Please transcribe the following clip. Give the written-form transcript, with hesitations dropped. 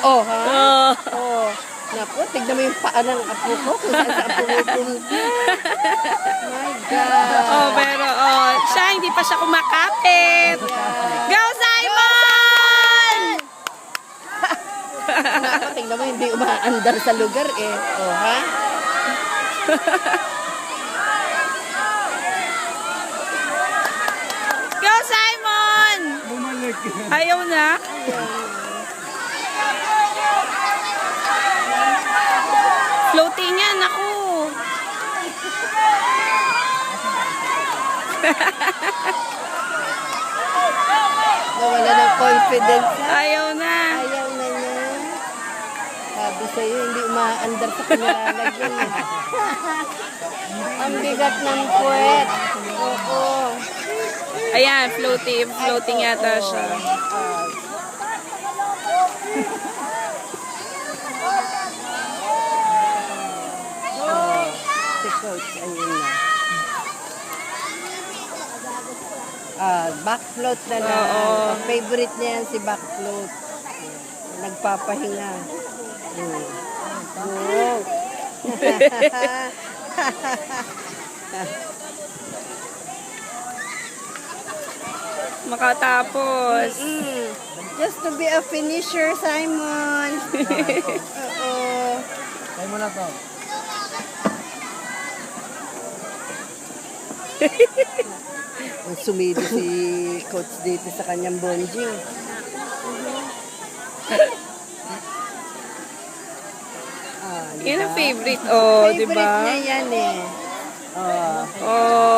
Oh, ha? Oh. Oh. Naku, tignan mo yung paa ng apo ko kung saan sa apo mo pumunta. My God. Oh, pero siya hindi pa siya kumakapit. Go, Simon! Naku, tignan mo, hindi umaandar sa lugar eh. Oh, ha? Go, Simon! Bumalik. Ayaw na. Floating yan, ako. Nawala ng confidence na. Ayaw na. Ayaw na niya. Sabi sa'yo, hindi umaandar sa kinalalagyan eh. Ang bigat ng puwet. Oo. Ayan, floating yata siya. Si Coach, ayun na. Back float na lang. Oo. Ang favorite niya yan si back float. Nagpapahinga. Oh. Makatapos. Just to be a finisher, Simon. Oo. Tayo mo na to. Sumili si Coach dito sa kanyang bonjing. Yan ang favorite. Oh, Favorite diba? niya yan eh. Oh. Oh.